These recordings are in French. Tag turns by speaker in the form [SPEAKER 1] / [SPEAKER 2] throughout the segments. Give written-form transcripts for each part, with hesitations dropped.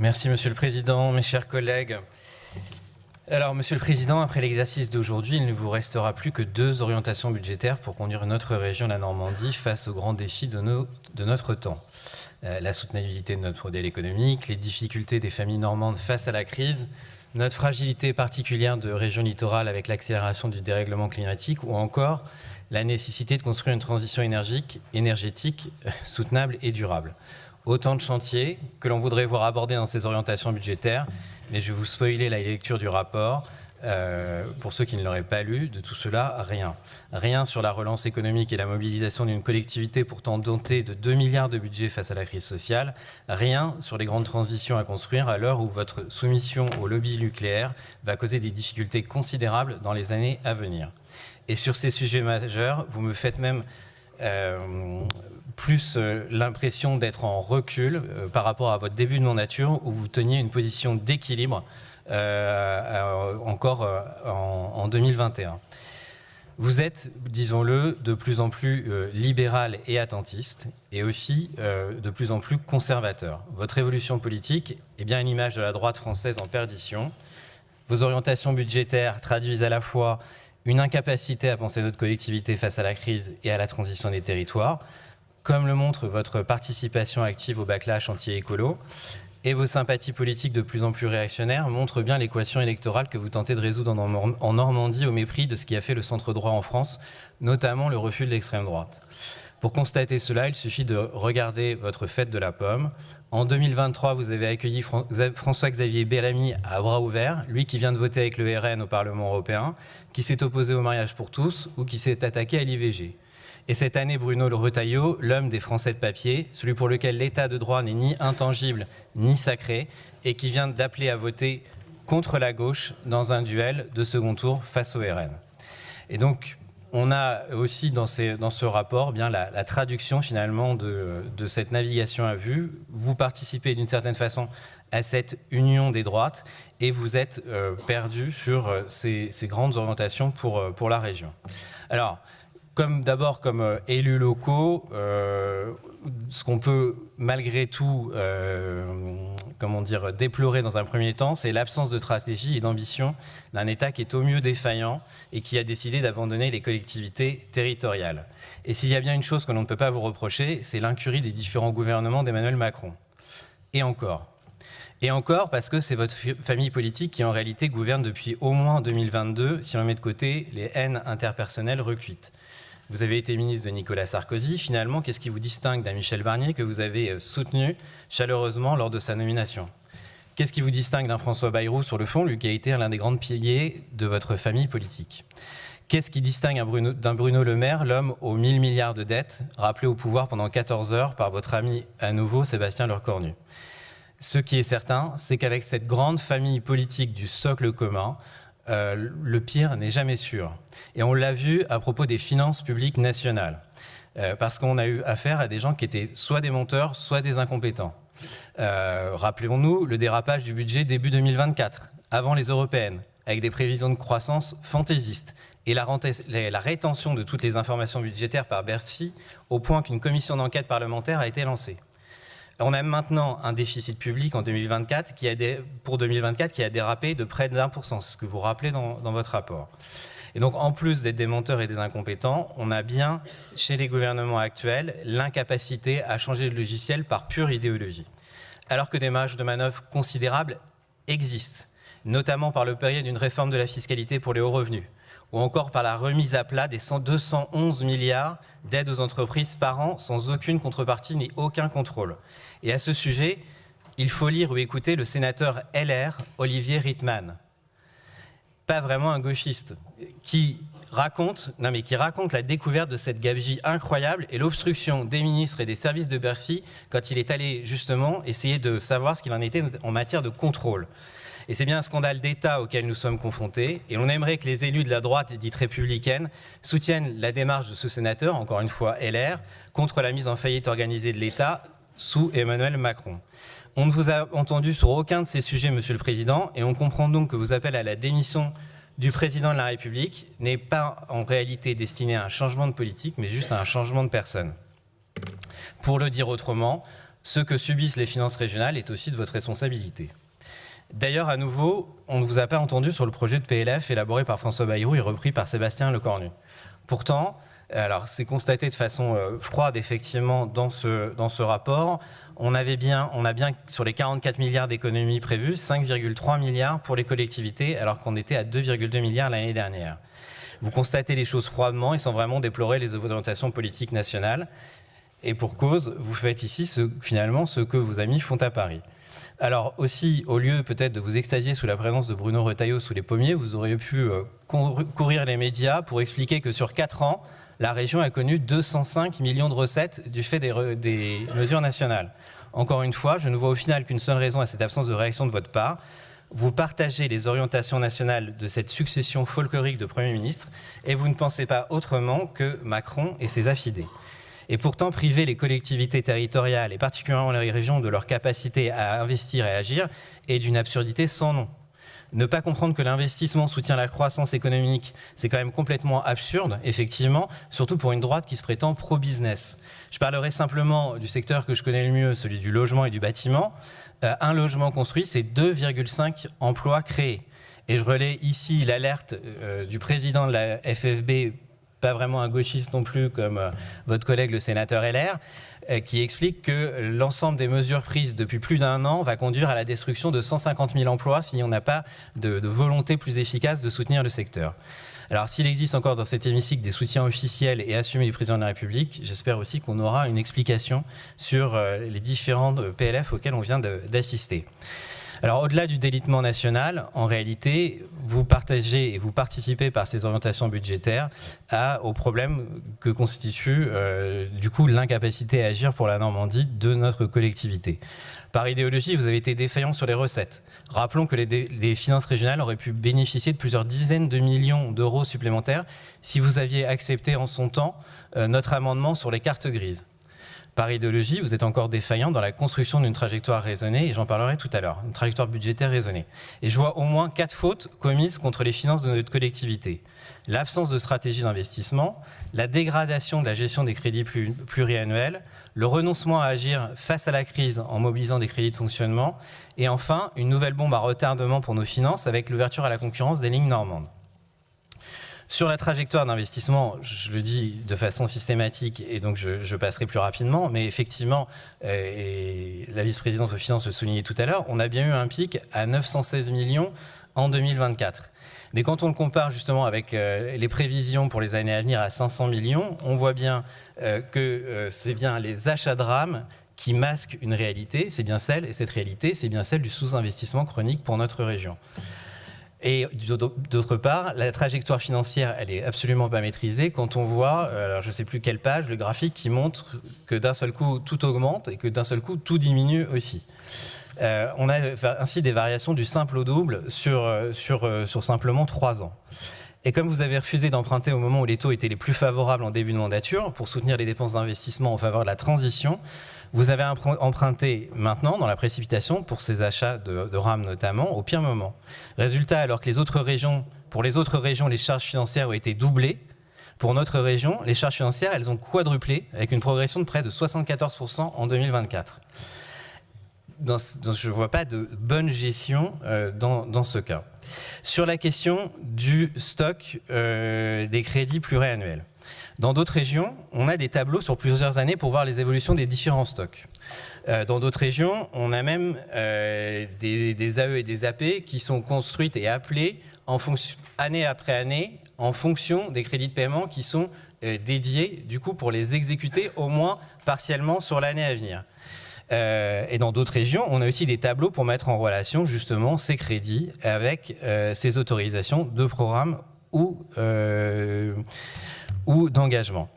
[SPEAKER 1] Merci Monsieur le Président, mes chers collègues. Alors Monsieur le Président, après l'exercice d'aujourd'hui, il ne vous restera plus que 2 orientations budgétaires pour conduire notre région, la Normandie, face aux grands défis de notre temps. La soutenabilité de notre modèle économique, les difficultés des familles normandes face à la crise, notre fragilité particulière de région littorale avec l'accélération du dérèglement climatique ou encore la nécessité de construire une transition énergétique soutenable et durable. Autant de chantiers que l'on voudrait voir abordés dans ces orientations budgétaires, mais je vais vous spoiler la lecture du rapport. Pour ceux qui ne l'auraient pas lu, de tout cela, rien. Rien sur la relance économique et la mobilisation d'une collectivité pourtant dotée de 2 milliards de budget face à la crise sociale. Rien sur les grandes transitions à construire à l'heure où votre soumission au lobby nucléaire va causer des difficultés considérables dans les années à venir. Et sur ces sujets majeurs, vous me faites même plus l'impression d'être en recul par rapport à votre début de mandature où vous teniez une position d'équilibre encore en 2021. Vous êtes, disons-le, de plus en plus libéral et attentiste et aussi de plus en plus conservateur. Votre évolution politique est bien une image de la droite française en perdition. Vos orientations budgétaires traduisent à la fois une incapacité à penser notre collectivité face à la crise et à la transition des territoires, comme le montre votre participation active au backlash anti-écolo, et vos sympathies politiques de plus en plus réactionnaires montrent bien l'équation électorale que vous tentez de résoudre en Normandie au mépris de ce qui a fait le centre droit en France, notamment le refus de l'extrême droite. Pour constater cela, il suffit de regarder votre fête de la pomme. En 2023, vous avez accueilli François-Xavier Bellamy à bras ouverts, lui qui vient de voter avec le RN au Parlement européen, qui s'est opposé au mariage pour tous ou qui s'est attaqué à l'IVG. Et cette année, Bruno Retailleau, l'homme des Français de papier, celui pour lequel l'état de droit n'est ni intangible ni sacré, et qui vient d'appeler à voter contre la gauche dans un duel de second tour face au RN. Et donc, on a aussi dans ce rapport bien la traduction finalement de cette navigation à vue. Vous participez d'une certaine façon à cette union des droites et vous êtes perdu sur ces grandes orientations pour la région. Alors, comme élus locaux, ce qu'on peut malgré tout déplorer dans un premier temps, c'est l'absence de stratégie et d'ambition d'un État qui est au mieux défaillant et qui a décidé d'abandonner les collectivités territoriales. Et s'il y a bien une chose que l'on ne peut pas vous reprocher, c'est l'incurie des différents gouvernements d'Emmanuel Macron. Et encore parce que c'est votre famille politique qui en réalité gouverne depuis au moins 2022, si on met de côté les haines interpersonnelles recuites. Vous avez été ministre de Nicolas Sarkozy. Finalement, qu'est-ce qui vous distingue d'un Michel Barnier que vous avez soutenu chaleureusement lors de sa nomination? Qu'est-ce qui vous distingue d'un François Bayrou sur le fond, lui qui a été l'un des grands piliers de votre famille politique? Qu'est-ce qui distingue d'un Bruno Le Maire, l'homme aux 1000 milliards de dettes, rappelé au pouvoir pendant 14 heures par votre ami à nouveau Sébastien Lecornu? Ce qui est certain, c'est qu'avec cette grande famille politique du socle commun, le pire n'est jamais sûr. Et on l'a vu à propos des finances publiques nationales, parce qu'on a eu affaire à des gens qui étaient soit des menteurs, soit des incompétents. Rappelons-nous le dérapage du budget début 2024, avant les européennes, avec des prévisions de croissance fantaisistes, et la rétention de toutes les informations budgétaires par Bercy, au point qu'une commission d'enquête parlementaire a été lancée. On a maintenant un déficit public en 2024 pour 2024 qui a dérapé de près d'1%, c'est ce que vous rappelez dans votre rapport. Et donc, en plus d'être des menteurs et des incompétents, on a bien, chez les gouvernements actuels, l'incapacité à changer de logiciel par pure idéologie. Alors que des marges de manœuvre considérables existent, notamment par le biais d'une réforme de la fiscalité pour les hauts revenus, ou encore par la remise à plat des 211 milliards d'aides aux entreprises par an sans aucune contrepartie ni aucun contrôle. Et à ce sujet, il faut lire ou écouter le sénateur LR, Olivier Rietmann. Pas vraiment un gauchiste, qui raconte la découverte de cette gabegie incroyable et l'obstruction des ministres et des services de Bercy quand il est allé justement essayer de savoir ce qu'il en était en matière de contrôle. Et c'est bien un scandale d'État auquel nous sommes confrontés, et on aimerait que les élus de la droite dite républicaine soutiennent la démarche de ce sénateur, encore une fois LR, contre la mise en faillite organisée de l'État sous Emmanuel Macron. On ne vous a entendu sur aucun de ces sujets, Monsieur le Président, et on comprend donc que vos appels à la démission du Président de la République n'est pas en réalité destiné à un changement de politique, mais juste à un changement de personne. Pour le dire autrement, Ce que subissent les finances régionales est aussi de votre responsabilité. D'ailleurs, à nouveau, on ne vous a pas entendu sur le projet de PLF élaboré par François Bayrou et repris par Sébastien Lecornu. Pourtant, alors c'est constaté de façon froide effectivement dans ce rapport, on a bien sur les 44 milliards d'économies prévues, 5,3 milliards pour les collectivités alors qu'on était à 2,2 milliards l'année dernière. Vous constatez les choses froidement et sans vraiment déplorer les orientations politiques nationales. Et pour cause, vous faites ici finalement ce que vos amis font à Paris. Alors aussi, au lieu peut-être de vous extasier sous la présence de Bruno Retailleau sous les pommiers, vous auriez pu courir les médias pour expliquer que sur 4 ans, la région a connu 205 millions de recettes du fait des mesures nationales. Encore une fois, je ne vois au final qu'une seule raison à cette absence de réaction de votre part. Vous partagez les orientations nationales de cette succession folklorique de Premier ministre et vous ne pensez pas autrement que Macron et ses affidés. Et pourtant, priver les collectivités territoriales, et particulièrement les régions, de leur capacité à investir et agir est d'une absurdité sans nom. Ne pas comprendre que l'investissement soutient la croissance économique, c'est quand même complètement absurde, effectivement, surtout pour une droite qui se prétend pro-business. Je parlerai simplement du secteur que je connais le mieux, celui du logement et du bâtiment. Un logement construit, c'est 2,5 emplois créés. Et je relais ici l'alerte du président de la FFB, pas vraiment un gauchiste non plus comme votre collègue le sénateur LR, qui explique que l'ensemble des mesures prises depuis plus d'1 an va conduire à la destruction de 150 000 emplois si on n'a pas de volonté plus efficace de soutenir le secteur. Alors s'il existe encore dans cet hémicycle des soutiens officiels et assumés du président de la République, j'espère aussi qu'on aura une explication sur les différents PLF auxquels on vient d'assister. Alors au-delà du délitement national, en réalité, vous partagez et vous participez par ces orientations budgétaires au problème que constitue du coup l'incapacité à agir pour la Normandie de notre collectivité. Par idéologie, vous avez été défaillant sur les recettes. Rappelons que les finances régionales auraient pu bénéficier de plusieurs dizaines de millions d'euros supplémentaires si vous aviez accepté en son temps notre amendement sur les cartes grises. Par idéologie, vous êtes encore défaillant dans la construction d'une trajectoire raisonnée, et j'en parlerai tout à l'heure, une trajectoire budgétaire raisonnée. Et je vois au moins 4 fautes commises contre les finances de notre collectivité. L'absence de stratégie d'investissement, la dégradation de la gestion des crédits pluriannuels, le renoncement à agir face à la crise en mobilisant des crédits de fonctionnement, et enfin, une nouvelle bombe à retardement pour nos finances avec l'ouverture à la concurrence des lignes normandes. Sur la trajectoire d'investissement, je le dis de façon systématique et donc je passerai plus rapidement, mais effectivement, et la vice-présidente aux finances le soulignait tout à l'heure, on a bien eu un pic à 916 millions en 2024. Mais quand on le compare justement avec les prévisions pour les années à venir à 500 millions, on voit bien que c'est bien les achats de rames qui masquent une réalité, c'est bien celle, et cette réalité, c'est bien celle du sous-investissement chronique pour notre région. Et d'autre part, la trajectoire financière, elle est absolument pas maîtrisée quand on voit, alors je ne sais plus quelle page, le graphique qui montre que d'un seul coup tout augmente et que d'un seul coup tout diminue aussi. On a ainsi des variations du simple au double sur simplement 3 ans. Et comme vous avez refusé d'emprunter au moment où les taux étaient les plus favorables en début de mandature pour soutenir les dépenses d'investissement en faveur de la transition, vous avez emprunté maintenant dans la précipitation pour ces achats de rames notamment au pire moment. Résultat, alors que pour les autres régions, les charges financières ont été doublées, pour notre région, les charges financières, elles ont quadruplé avec une progression de près de 74% en 2024. Je ne vois pas de bonne gestion dans ce cas. Sur la question du stock des crédits pluriannuels. Dans d'autres régions, on a des tableaux sur plusieurs années pour voir les évolutions des différents stocks. Dans d'autres régions, on a même des AE et des AP qui sont construites et appelées année après année en fonction des crédits de paiement qui sont dédiés du coup pour les exécuter au moins partiellement sur l'année à venir. Et dans d'autres régions, on a aussi des tableaux pour mettre en relation justement ces crédits avec ces autorisations de programme ou d'engagement.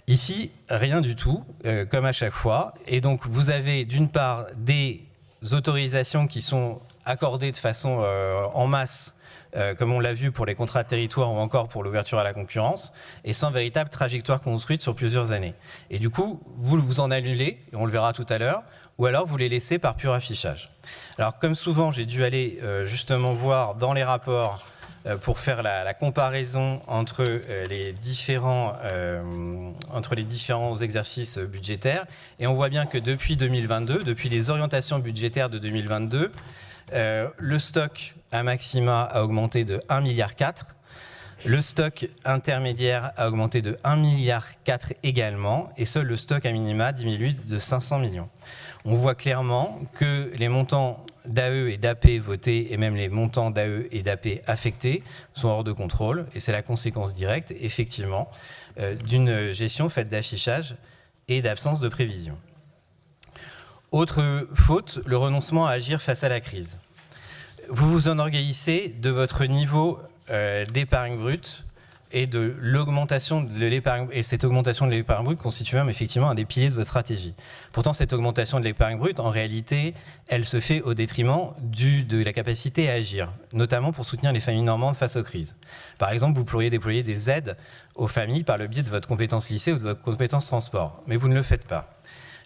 [SPEAKER 1] Ici, rien du tout, comme à chaque fois. Et donc, vous avez d'une part des autorisations qui sont accordées de façon en masse, comme on l'a vu pour les contrats de territoire ou encore pour l'ouverture à la concurrence, et sans véritable trajectoire construite sur plusieurs années. Et du coup, vous en annulez, et on le verra tout à l'heure, ou alors vous les laissez par pur affichage. Alors, comme souvent, j'ai dû aller justement voir dans les rapports pour faire la comparaison entre les différents exercices budgétaires. Et on voit bien que depuis 2022, depuis les orientations budgétaires de 2022, le stock à maxima a augmenté de 1,4 milliard. Le stock intermédiaire a augmenté de 1,4 milliard également, et seul le stock à minima diminue de 500 millions. On voit clairement que les montants d'AE et d'AP votés, et même les montants d'AE et d'AP affectés, sont hors de contrôle, et c'est la conséquence directe, effectivement, d'une gestion faite d'affichage et d'absence de prévision. Autre faute, le renoncement à agir face à la crise. Vous vous enorgueillissez de votre niveau d'épargne brute et de l'augmentation de l'épargne, et cette augmentation de l'épargne brute constitue même effectivement un des piliers de votre stratégie. Pourtant, cette augmentation de l'épargne brute, en réalité, elle se fait au détriment de la capacité à agir, notamment pour soutenir les familles normandes face aux crises. Par exemple, vous pourriez déployer des aides aux familles par le biais de votre compétence lycée ou de votre compétence transport, mais vous ne le faites pas.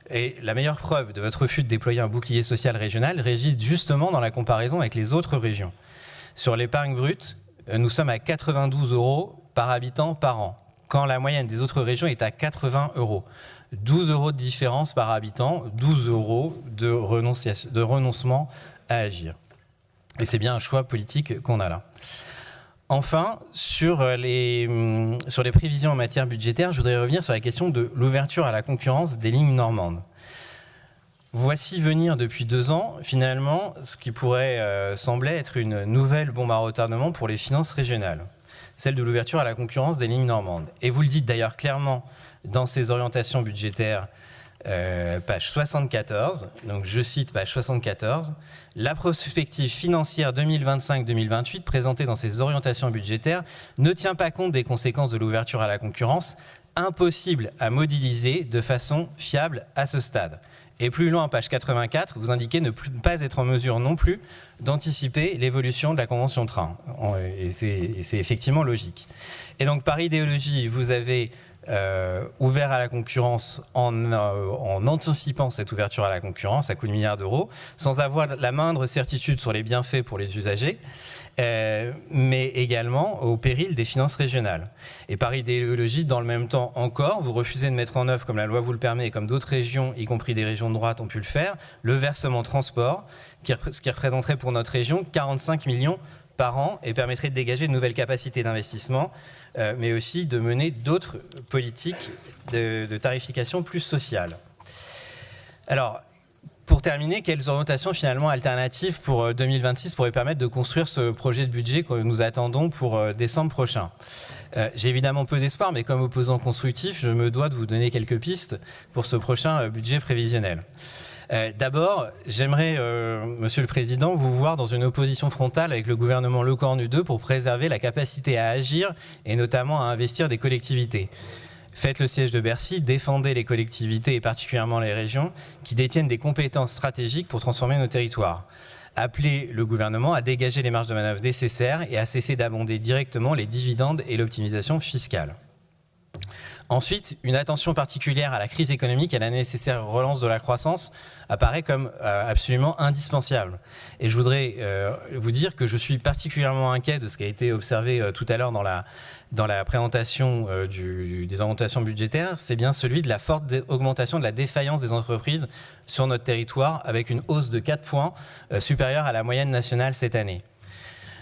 [SPEAKER 1] Et la meilleure preuve de votre refus de déployer un bouclier social régional réside justement dans la comparaison avec les autres régions. Sur l'épargne brute, nous sommes à 92 € par habitant par an, quand la moyenne des autres régions est à 80 €. 12 € de différence par habitant, 12 € de renoncement à agir. Et c'est bien un choix politique qu'on a là. Enfin, sur les prévisions en matière budgétaire, je voudrais revenir sur la question de l'ouverture à la concurrence des lignes normandes. Voici venir depuis 2 ans, finalement, ce qui pourrait sembler être une nouvelle bombe à retardement pour les finances régionales, celle de l'ouverture à la concurrence des lignes normandes. Et vous le dites d'ailleurs clairement dans ces orientations budgétaires, page 74, donc je cite page 74, « La prospective financière 2025-2028 présentée dans ces orientations budgétaires ne tient pas compte des conséquences de l'ouverture à la concurrence, impossible à modéliser de façon fiable à ce stade. » Et plus loin, page 84, vous indiquez ne pas être en mesure non plus d'anticiper l'évolution de la convention train. Et c'est effectivement logique. Et donc, par idéologie, vous avez ouvert à la concurrence en anticipant cette ouverture à la concurrence à coût de milliards d'euros, sans avoir la moindre certitude sur les bienfaits pour les usagers, mais également au péril des finances régionales. Et par idéologie, dans le même temps encore, vous refusez de mettre en œuvre, comme la loi vous le permet et comme d'autres régions, y compris des régions de droite, ont pu le faire, le versement transport, ce qui représenterait pour notre région 45 millions par an et permettrait de dégager de nouvelles capacités d'investissement, mais aussi de mener d'autres politiques de tarification plus sociales. Alors, pour terminer, quelles orientations finalement alternatives pour 2026 pourraient permettre de construire ce projet de budget que nous attendons pour décembre prochain? J'ai évidemment peu d'espoir, mais comme opposant constructif, je me dois de vous donner quelques pistes pour ce prochain budget prévisionnel. D'abord, j'aimerais, Monsieur le Président, vous voir dans une opposition frontale avec le gouvernement Lecornu 2 pour préserver la capacité à agir et notamment à investir des collectivités. Faites le siège de Bercy, défendez les collectivités et particulièrement les régions qui détiennent des compétences stratégiques pour transformer nos territoires. Appelez le gouvernement à dégager les marges de manœuvre nécessaires et à cesser d'abonder directement les dividendes et l'optimisation fiscale. Ensuite, une attention particulière à la crise économique et à la nécessaire relance de la croissance apparaît comme absolument indispensable. Et je voudrais vous dire que je suis particulièrement inquiet de ce qui a été observé tout à l'heure dans la présentation des orientations budgétaires, c'est bien celui de la forte augmentation de la défaillance des entreprises sur notre territoire avec une hausse de 4 points supérieure à la moyenne nationale cette année.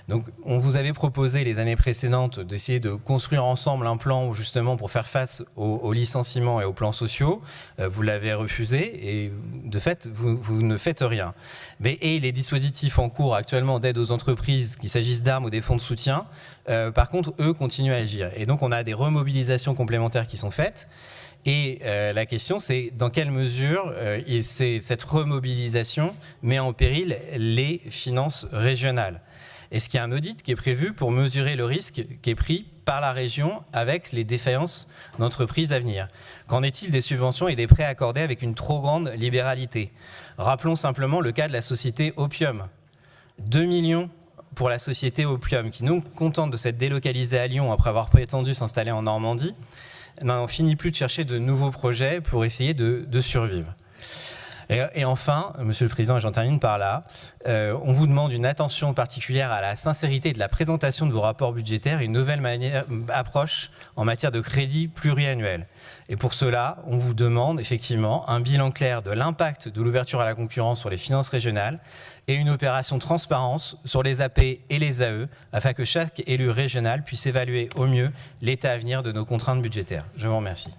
[SPEAKER 1] Donc, on vous avait proposé les années précédentes d'essayer de construire ensemble un plan justement pour faire face aux licenciements et aux plans sociaux. Vous l'avez refusé et de fait, vous ne faites rien. Et les dispositifs en cours actuellement d'aide aux entreprises, qu'il s'agisse d'armes ou des fonds de soutien, par contre, eux continuent à agir. Et donc, on a des remobilisations complémentaires qui sont faites. Et la question, c'est dans quelle mesure cette remobilisation met en péril les finances régionales. Est-ce qu'il y a un audit qui est prévu pour mesurer le risque qui est pris par la région avec les défaillances d'entreprises à venir? Qu'en est-il des subventions et des prêts accordés avec une trop grande libéralité? Rappelons simplement le cas de la société Opium. 2 millions pour la société Opium, qui nous contente de s'être délocalisée à Lyon après avoir prétendu s'installer en Normandie, n'en finit plus de chercher de nouveaux projets pour essayer de survivre. Et enfin, Monsieur le Président, et j'en termine par là, on vous demande une attention particulière à la sincérité de la présentation de vos rapports budgétaires et une nouvelle approche en matière de crédit pluriannuel. Et pour cela, on vous demande effectivement un bilan clair de l'impact de l'ouverture à la concurrence sur les finances régionales et une opération transparence sur les AP et les AE, afin que chaque élu régional puisse évaluer au mieux l'état à venir de nos contraintes budgétaires. Je vous remercie.